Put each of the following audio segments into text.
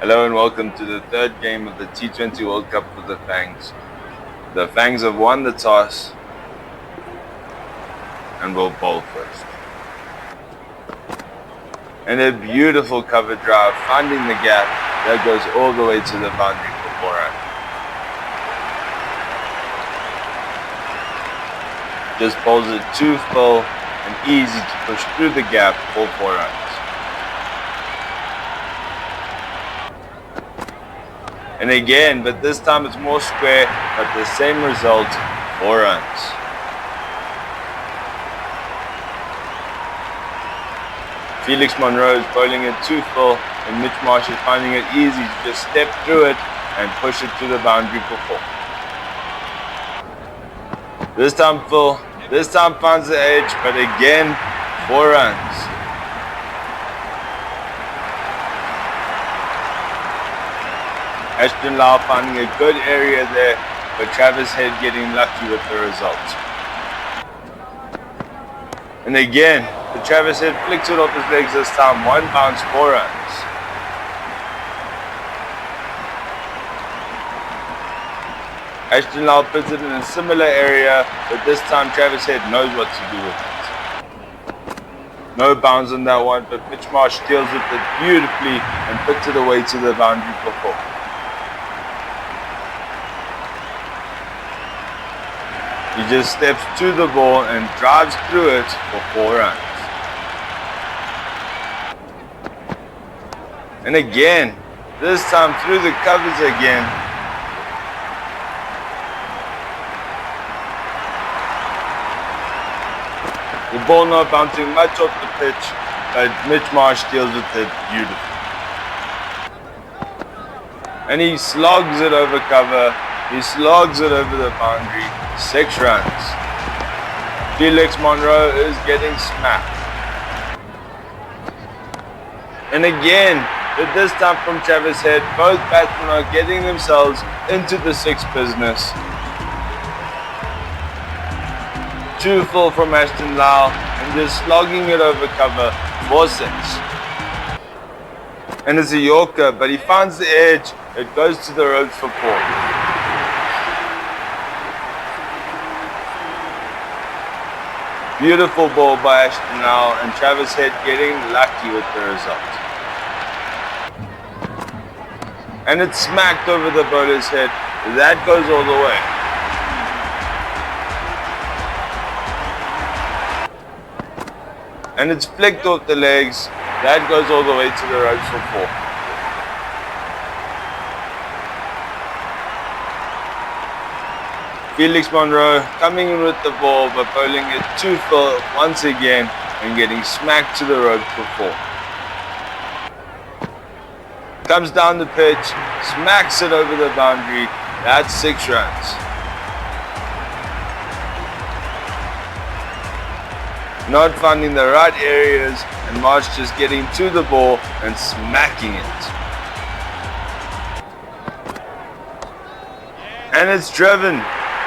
Hello and welcome to the third game of the T20 World Cup for the Fangs. The Fangs have won the toss and will bowl first. And a beautiful cover drive, finding the gap that goes all the way to the boundary for 4 runs. Just bowls it too full and easy to push through the gap for 4 runs. And again, but this time it's more square, but the same result, 4 runs. Felix Monroe is bowling it too full, and Mitch Marsh is finding it easy to just step through it and push it to the boundary for 4. This time full, this time finds the edge, but again, 4 runs. Ashton Lau finding a good area there, but Travis Head getting lucky with the result. And again, the Travis Head flicks it off his legs this time, 1 bounce, 4 runs. Ashton Lau puts it in a similar area, but this time Travis Head knows what to do with it. No bounce on that one, but Mitch Marsh deals with it beautifully and puts it away to the boundary for 4. He just steps to the ball and drives through it for 4 runs. And again, this time through the covers again. The ball not bouncing much off the pitch, but Mitch Marsh deals with it beautifully. And he slogs it over cover. He slogs it over the boundary. 6 runs. Felix Monroe is getting smacked. And again, but this time from Travis Head, both batsmen are getting themselves into the 6 business. Too full from Ashton Lau and just slogging it over cover for 6. And it's a Yorker, but he finds the edge. It goes to the ropes for 4. Beautiful ball by Ashton Lau, and Travis Head getting lucky with the result. And it's smacked over the bowler's head. That goes all the way. And it's flicked off the legs. That goes all the way to the ropes for 4. Felix Monroe coming in with the ball, but bowling it too full once again and getting smacked to the rope for 4. Comes down the pitch, smacks it over the boundary. That's 6 runs. Not finding the right areas, and Marsh just getting to the ball and smacking it. And it's driven.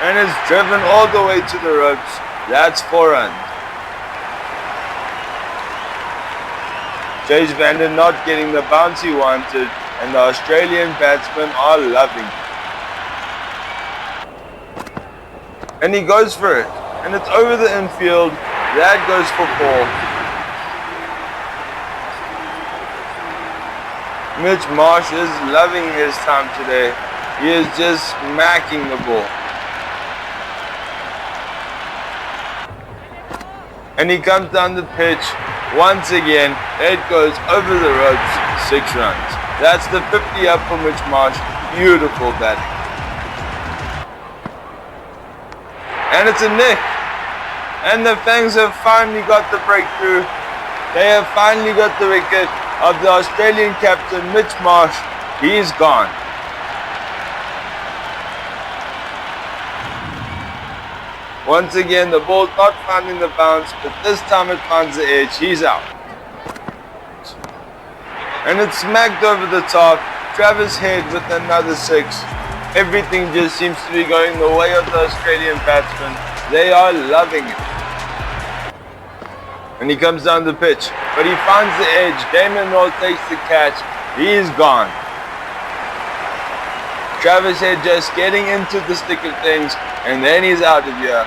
And it's driven all the way to the ropes. That's 4 runs. Chase Vander not getting the bounce he wanted, and the Australian batsmen are loving it. And he goes for it. And it's over the infield. That goes for 4. Mitch Marsh is loving his time today. He is just smacking the ball. And he comes down the pitch once again. It goes over the ropes, 6 runs. That's the 50 up for Mitch Marsh. Beautiful batting. And it's a nick. And the Fangs have finally got the breakthrough. They have finally got the wicket of the Australian captain, Mitch Marsh. He's gone. Once again, the ball's not finding the bounce, but this time it finds the edge. He's out. And it's smacked over the top. Travis Head with another 6. Everything just seems to be going the way of the Australian batsmen. They are loving it. And he comes down the pitch, but he finds the edge. Damon North takes the catch. He is gone. Travis Head just getting into the stick of things, and then he's out of here.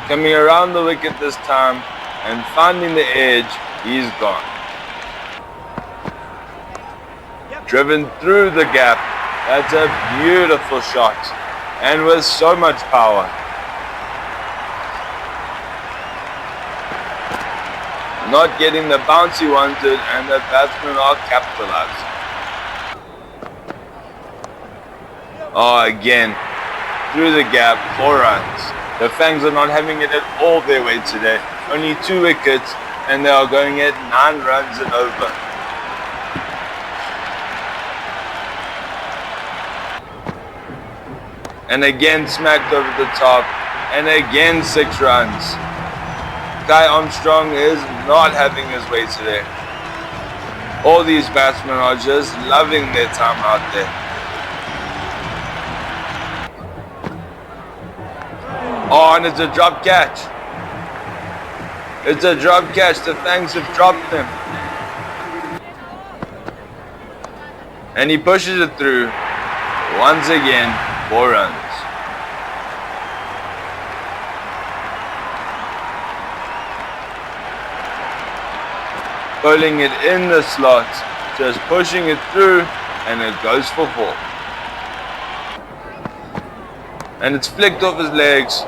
Coming around the wicket this time and finding the edge, he's gone. Driven through the gap. That's a beautiful shot, and with so much power. Not getting the bounce he wanted, and the batsmen are capitalizing. Oh, again, through the gap, 4 runs. The Fangs are not having it at all their way today. Only 2 wickets, and they are going at 9 runs and over. And again smacked over the top, and again 6 runs. Guy Armstrong is not having his way today. All these batsmen are just loving their time out there. Oh, and it's a drop catch. It's a drop catch. The Fangs have dropped them. And he pushes it through. Once again, 4 runs. Bowling it in the slot, just pushing it through, and it goes for 4. And it's flicked off his legs.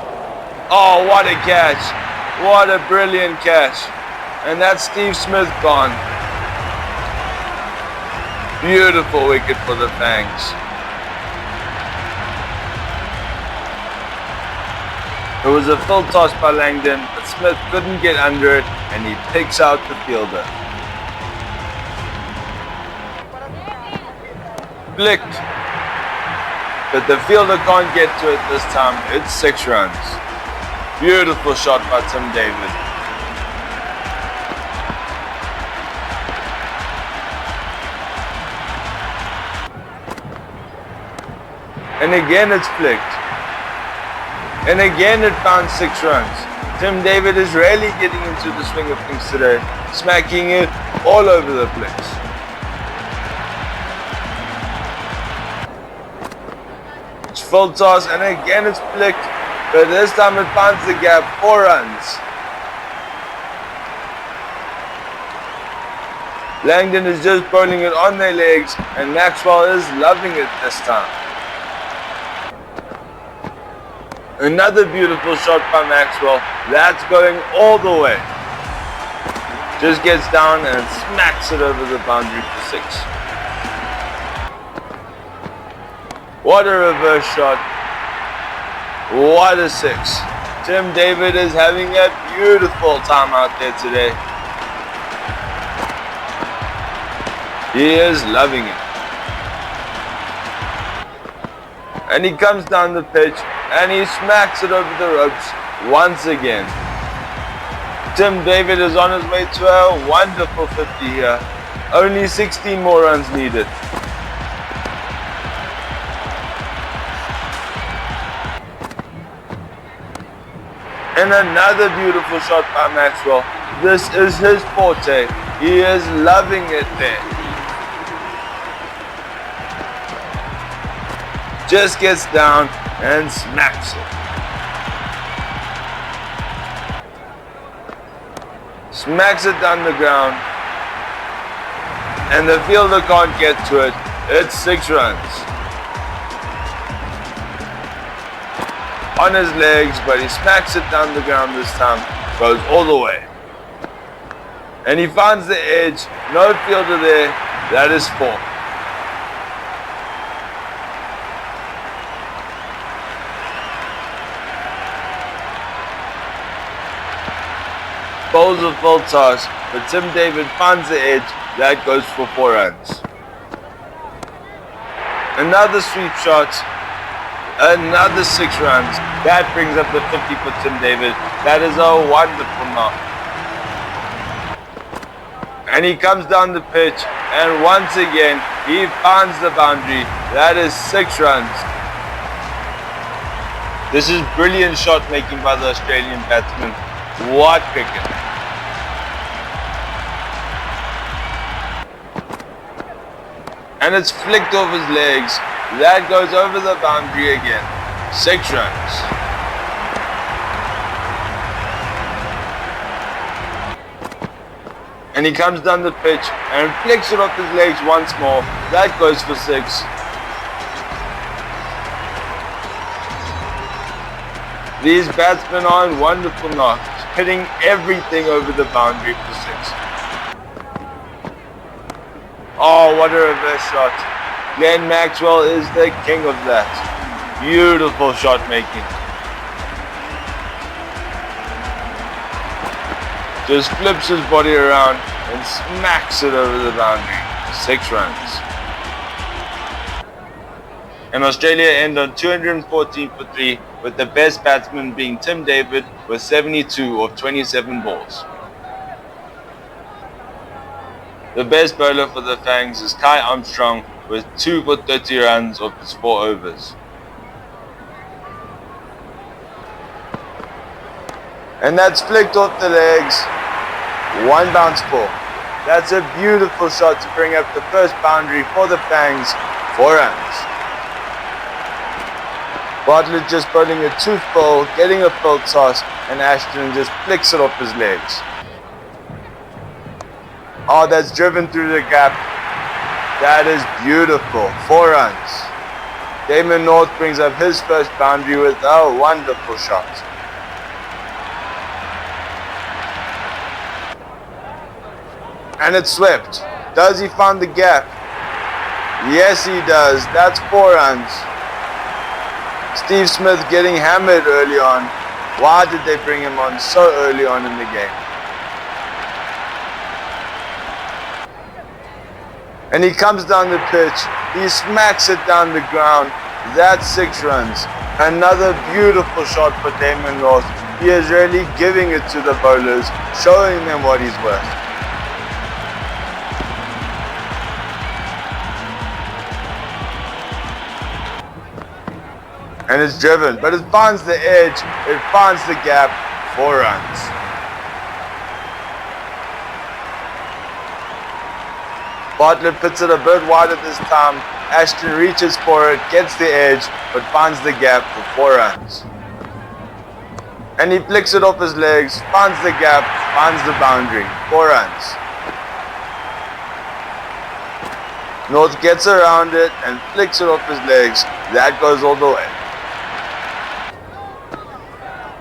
Oh, what a catch. What a brilliant catch. And that's Steve Smith gone. Beautiful wicket for the Fangs. It was a full toss by Langdon, but Smith couldn't get under it, and he picks out the fielder. Flicked. But the fielder can't get to it this time. It's 6 runs. Beautiful shot by Tim David. And again it's flicked. And again it found 6 runs. Tim David is really getting into the swing of things today, smacking it all over the place. It's full toss, and again it's flicked, but this time it finds the gap, 4 runs. Langdon is just bowling it on their legs, and Maxwell is loving it this time. Another beautiful shot by Maxwell. That's going all the way. Just gets down and smacks it over the boundary for 6. What a reverse shot. What a 6. Tim David is having a beautiful time out there today. He is loving it. And he comes down the pitch and he smacks it over the ropes once again. Tim David is on his way to a wonderful 50 here. Only 16 more runs needed. And another beautiful shot by Maxwell. This is his forte. He is loving it there. Just gets down and smacks it. Smacks it down the ground. And the fielder can't get to it. It's 6 runs. On his legs, but he smacks it down the ground this time. Goes all the way. And he finds the edge. No fielder there. That is 4. Bowls a full toss, but Tim David finds the edge. That goes for 4 runs. Another sweep shot. Another 6 runs. That brings up the 50 for Tim David. That is a wonderful knock. And he comes down the pitch, and once again, he finds the boundary. That is 6 runs. This is brilliant shot making by the Australian batsman. What cricket. And it's flicked off his legs. That goes over the boundary again. 6 runs. And he comes down the pitch and flicks it off his legs once more. That goes for 6. These batsmen are in wonderful knocks, hitting everything over the boundary for 6. Oh, what a reverse shot. Glenn Maxwell is the king of that. Beautiful shot making. Just flips his body around and smacks it over the boundary. 6 runs. And Australia end on 214 for 3, with the best batsman being Tim David with 72 of 27 balls. The best bowler for the Fangs is Kai Armstrong with 2 for 30 runs of his 4 overs. And that's flicked off the legs. 1 bounce ball. That's a beautiful shot to bring up the first boundary for the Fangs. 4 runs. Bartlett just bowling a tooth ball, getting a full toss, and Ashton just flicks it off his legs. Oh, that's driven through the gap. That is beautiful. 4 runs. Damon North brings up his first boundary with a wonderful shot. And it's swept. Does he find the gap? Yes, he does. That's 4 runs. Steve Smith getting hammered early on. Why did they bring him on so early on in the game? And he comes down the pitch. He smacks it down the ground. That's 6 runs. Another beautiful shot for Damon North. He is really giving it to the bowlers, showing them what he's worth. And it's driven, but it finds the edge, it finds the gap. 4 runs. Bartlett puts it a bit wider this time. Ashton reaches for it, gets the edge, but finds the gap for 4 runs. And he flicks it off his legs, finds the gap, finds the boundary. 4 runs. North gets around it and flicks it off his legs. That goes all the way.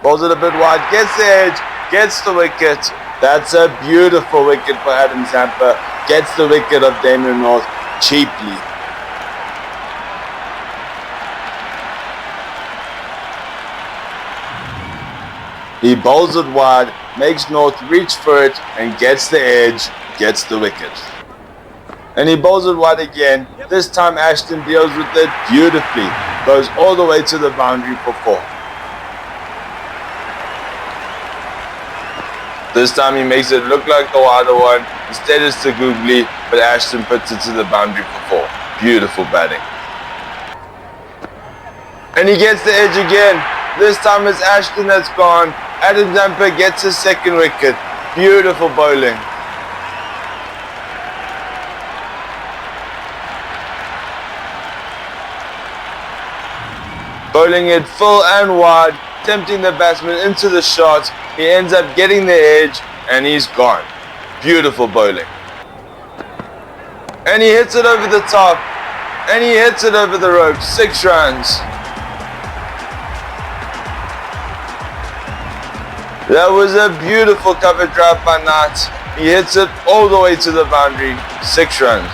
Bowls it a bit wide, gets the edge, gets the wicket. That's a beautiful wicket for Adam Zampa. Gets the wicket of Damon North cheaply. He bowls it wide, makes North reach for it and gets the edge, gets the wicket. And he bowls it wide again. This time Ashton deals with it beautifully. Goes all the way to the boundary for 4. This time he makes it look like the wider one. Instead it's the googly, but Ashton puts it to the boundary for 4. Beautiful batting. And he gets the edge again. This time it's Ashton that's gone. Adam Zampa gets his 2nd wicket. Beautiful bowling. Bowling it full and wide, tempting the batsman into the shot. He ends up getting the edge and he's gone. Beautiful bowling. And he hits it over the top. And he hits it over the rope. 6 runs. That was a beautiful cover drive by Knight. He hits it all the way to the boundary. 6 runs.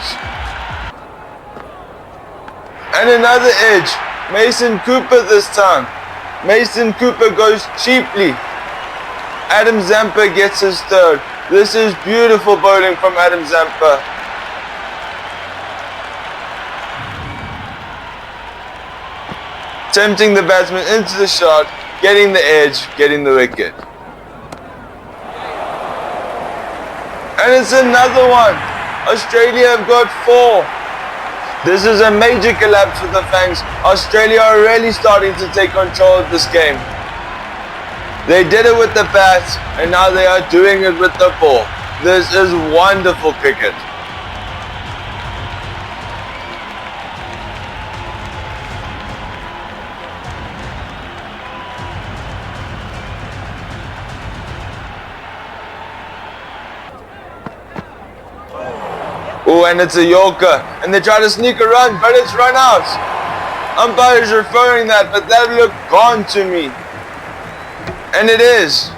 And another edge. Mason Cooper this time. Mason Cooper goes cheaply. Adam Zampa gets his 3rd. This is beautiful bowling from Adam Zampa. Tempting the batsman into the shot, getting the edge, getting the wicket. And it's another one. Australia have got 4. This is a major collapse for the Fangs. Australia are really starting to take control of this game. They did it with the bat, and now they are doing it with the ball. This is wonderful cricket. Oh, and it's a Yorker. And they try to sneak a run, but it's run out. Umpire is referring that, but that looked gone to me. And it is.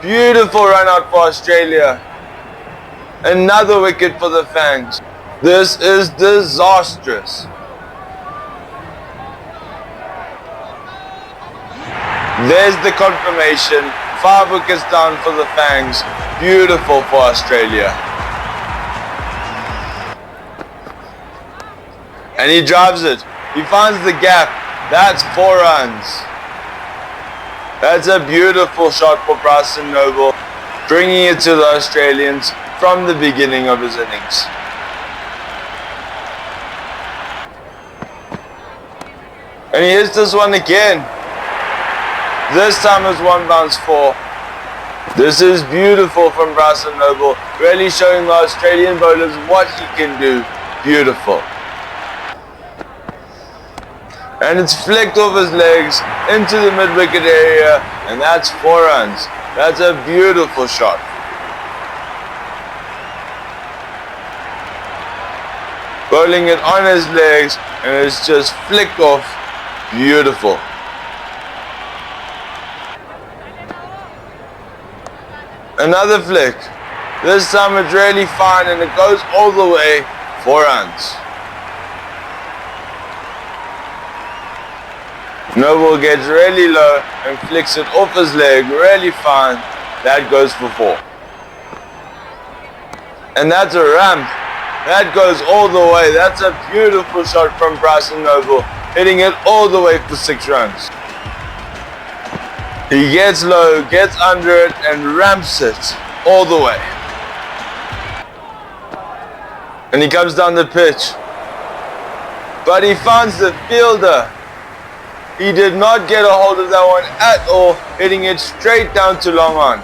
Beautiful run out for Australia. Another wicket for the Fangs. This is disastrous. There's the confirmation. 5 wickets down for the Fangs. Beautiful for Australia. And he drives it. He finds the gap. That's 4 runs. That's a beautiful shot for Bryson Noble, bringing it to the Australians from the beginning of his innings. And he hits this one again. This time it's 1 bounce 4. This is beautiful from Bryson Noble, really showing the Australian bowlers what he can do. Beautiful. And it's flicked off his legs into the mid-wicket area, and that's 4 runs. That's a beautiful shot. Bowling it on his legs, and it's just flicked off. Beautiful. Another flick. This time it's really fine, and it goes all the way. 4 runs. Noble gets really low and flicks it off his leg, really fine. That goes for 4. And that's a ramp. That goes all the way. That's a beautiful shot from Bryson Noble, hitting it all the way for 6 runs. He gets low, gets under it, and ramps it all the way. And he comes down the pitch. But he finds the fielder. He did not get a hold of that one at all, hitting it straight down to long on.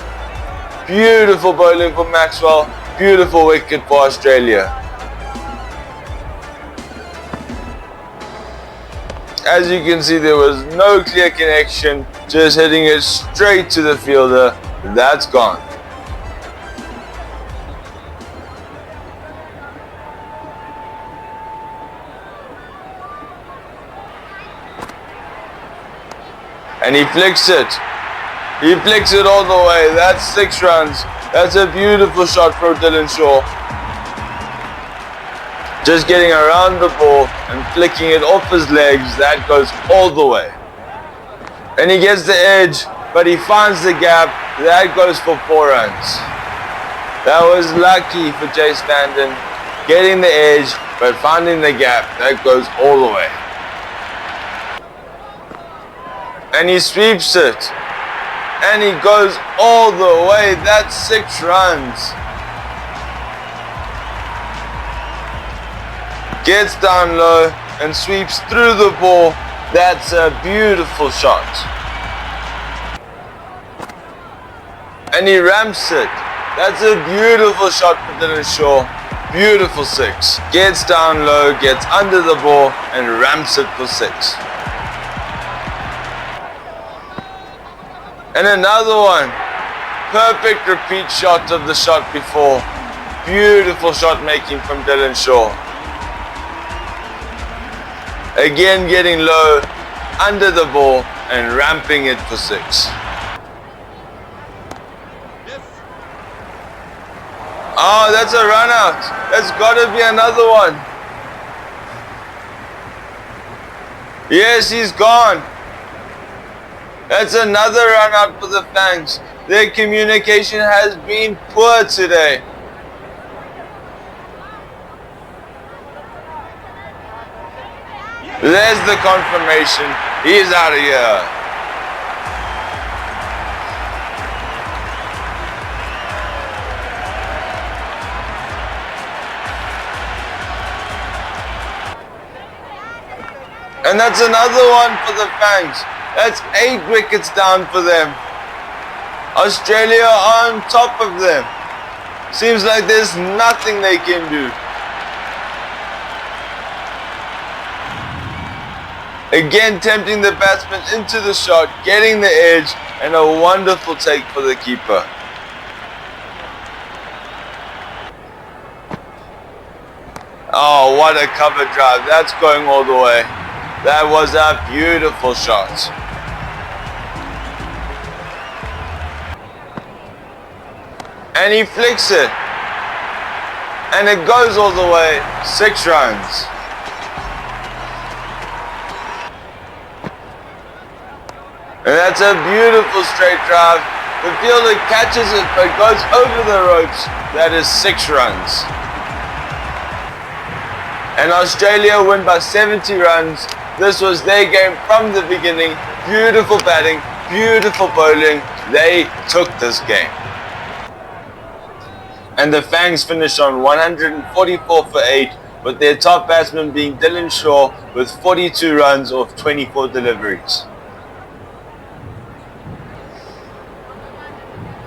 Beautiful bowling for Maxwell. Beautiful wicket for Australia. As you can see, there was no clear connection, just hitting it straight to the fielder. That's gone. And he flicks it. He flicks it all the way. That's 6 runs. That's a beautiful shot from Dylan Shaw. Just getting around the ball and flicking it off his legs. That goes all the way. And he gets the edge, but he finds the gap. That goes for 4 runs. That was lucky for Jace Vanden. Getting the edge, but finding the gap. That goes all the way. And he sweeps it. And he goes all the way. That's 6 runs. Gets down low and sweeps through the ball. That's a beautiful shot. And he ramps it. That's a beautiful shot for Dylan Shaw. Beautiful 6. Gets down low, gets under the ball, and ramps it for 6. And another one. Perfect repeat shot of the shot before. Beautiful shot making from Dylan Shaw. Again getting low, under the ball, and ramping it for 6. Oh, that's a run out. That's got to be another one. Yes, he's gone. That's another run out for the Fangs. Their communication has been poor today. There's the confirmation. He's out of here. And that's another one for the Fangs. That's 8 wickets down for them. Australia are on top of them. Seems like there's nothing they can do. Again tempting the batsman into the shot, getting the edge, and a wonderful take for the keeper. Oh, what a cover drive. That's going all the way. That was a beautiful shot. And he flicks it. And it goes all the way. 6 runs. And that's a beautiful straight drive. The fielder catches it but goes over the ropes. That is 6 runs. And Australia win by 70 runs. This was their game from the beginning. Beautiful batting, beautiful bowling. They took this game. And the Fangs finished on 144 for 8, with their top batsman being Dylan Shaw with 42 runs off 24 deliveries.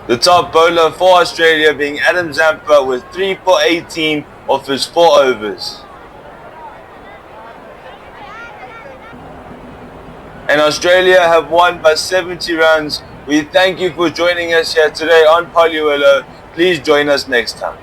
The top bowler for Australia being Adam Zampa with 3 for 18 off his 4 overs. And Australia have won by 70 runs. We thank you for joining us here today on Polywillow. Please join us next time.